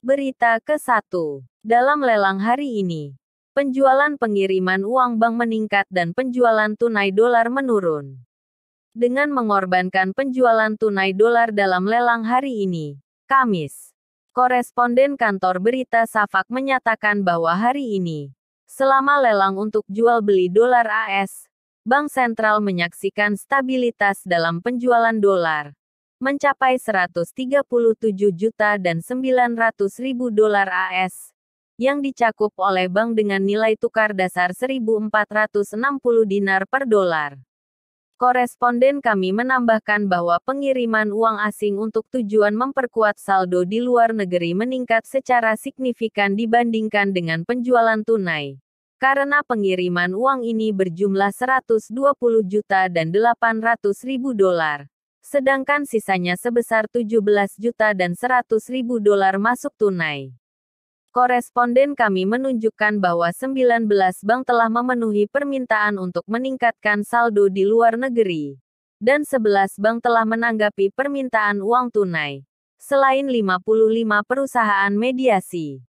Berita ke-1. Dalam lelang hari ini, penjualan pengiriman uang bank meningkat dan penjualan tunai dolar menurun. Dengan mengorbankan penjualan tunai dolar dalam lelang hari ini, Kamis, koresponden kantor berita Safak menyatakan bahwa hari ini, selama lelang untuk jual beli dolar AS, Bank Sentral menyaksikan stabilitas dalam penjualan dolar, mencapai 137 juta dan 900 ribu dolar AS, yang dicakup oleh bank dengan nilai tukar dasar 1.460 dinar per dolar. Koresponden kami menambahkan bahwa pengiriman uang asing untuk tujuan memperkuat saldo di luar negeri meningkat secara signifikan dibandingkan dengan penjualan tunai. Karena pengiriman uang ini berjumlah 120 juta dan 800 ribu dolar. Sedangkan sisanya sebesar 17 juta dan 100 ribu dolar masuk tunai. Koresponden kami menunjukkan bahwa 19 bank telah memenuhi permintaan untuk meningkatkan saldo di luar negeri. Dan 11 bank telah menanggapi permintaan uang tunai. Selain 55 perusahaan mediasi.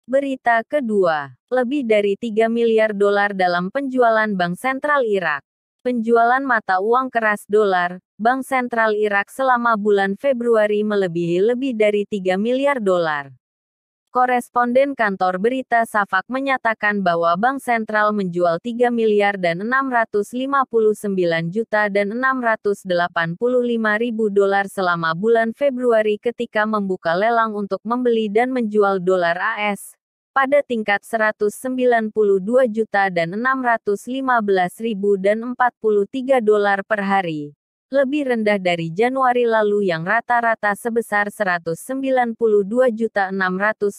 Berita kedua, lebih dari 3 miliar dolar dalam penjualan Bank Sentral Irak. Penjualan mata uang keras dolar, Bank Sentral Irak selama bulan Februari melebihi lebih dari 3 miliar dolar. Koresponden kantor berita Safak menyatakan bahwa Bank Sentral menjual 3 miliar dan 659 juta dan 685 ribu dolar selama bulan Februari ketika membuka lelang untuk membeli dan menjual dolar AS. Pada tingkat 192 juta dan 615 ribu dan 43 dolar per hari. Lebih rendah dari Januari lalu yang rata-rata sebesar 192 juta 615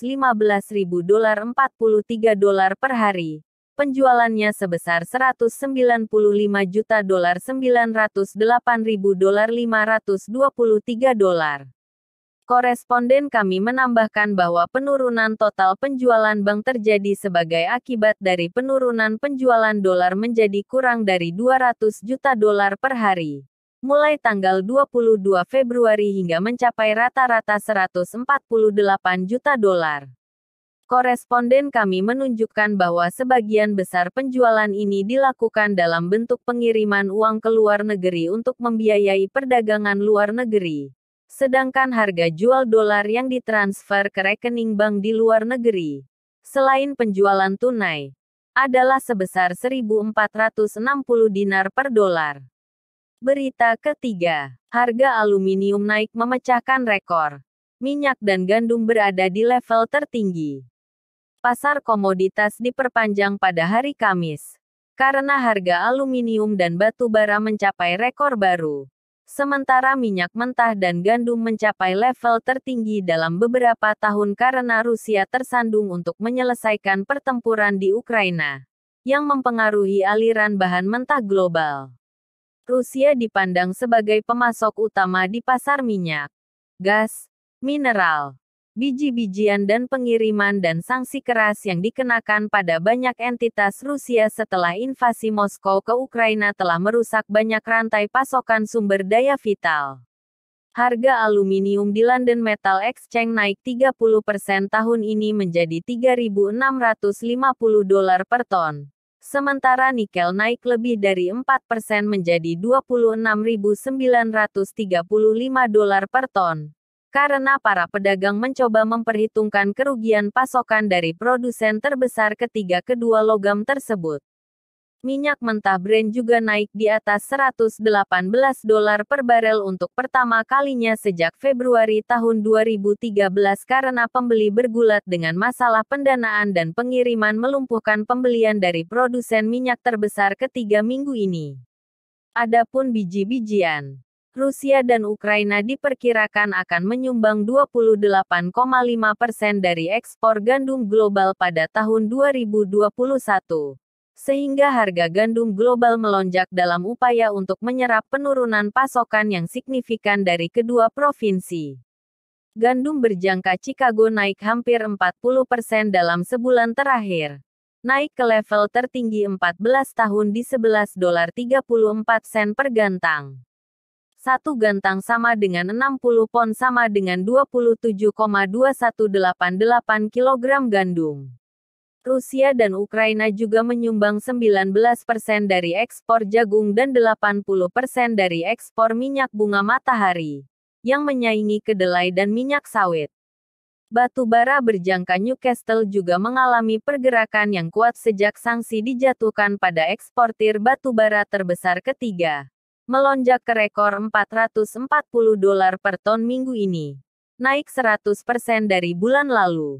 ribu dolar 43 dolar per hari. Penjualannya sebesar 195 juta dolar 908 ribu dolar 523 dolar. Koresponden kami menambahkan bahwa penurunan total penjualan bank terjadi sebagai akibat dari penurunan penjualan dolar menjadi kurang dari 200 juta dolar per hari. Mulai tanggal 22 Februari hingga mencapai rata-rata 148 juta dolar. Koresponden kami menunjukkan bahwa sebagian besar penjualan ini dilakukan dalam bentuk pengiriman uang ke luar negeri untuk membiayai perdagangan luar negeri. Sedangkan harga jual dolar yang ditransfer ke rekening bank di luar negeri, selain penjualan tunai, adalah sebesar 1.460 dinar per dolar. Berita ketiga, harga aluminium naik memecahkan rekor. Minyak dan gandum berada di level tertinggi. Pasar komoditas diperpanjang pada hari Kamis, karena harga aluminium dan batu bara mencapai rekor baru. Sementara minyak mentah dan gandum mencapai level tertinggi dalam beberapa tahun karena Rusia tersandung untuk menyelesaikan pertempuran di Ukraina, yang mempengaruhi aliran bahan mentah global. Rusia dipandang sebagai pemasok utama di pasar minyak, gas, mineral, biji-bijian dan pengiriman dan sanksi keras yang dikenakan pada banyak entitas Rusia setelah invasi Moskow ke Ukraina telah merusak banyak rantai pasokan sumber daya vital. Harga aluminium di London Metal Exchange naik 30% tahun ini menjadi 3.650 dolar per ton. Sementara nikel naik lebih dari 4% menjadi 26.935 dolar per ton. Karena para pedagang mencoba memperhitungkan kerugian pasokan dari produsen terbesar ketiga kedua logam tersebut. Minyak mentah Brent juga naik di atas 118 dolar per barel untuk pertama kalinya sejak Februari tahun 2013 karena pembeli bergulat dengan masalah pendanaan dan pengiriman melumpuhkan pembelian dari produsen minyak terbesar ketiga minggu ini. Adapun biji-bijian, Rusia dan Ukraina diperkirakan akan menyumbang 28,5% dari ekspor gandum global pada tahun 2021. Sehingga harga gandum global melonjak dalam upaya untuk menyerap penurunan pasokan yang signifikan dari kedua provinsi. Gandum berjangka Chicago naik hampir 40% dalam sebulan terakhir. Naik ke level tertinggi 14 tahun di $11.34 per gantang. Satu gantang sama dengan 60 pon sama dengan 27,2188 kg gandum. Rusia dan Ukraina juga menyumbang 19% dari ekspor jagung dan 80% dari ekspor minyak bunga matahari, yang menyaingi kedelai dan minyak sawit. Batu bara berjangka Newcastle juga mengalami pergerakan yang kuat sejak sanksi dijatuhkan pada eksportir batu bara terbesar ketiga, melonjak ke rekor $440 per ton minggu ini, naik 100% dari bulan lalu.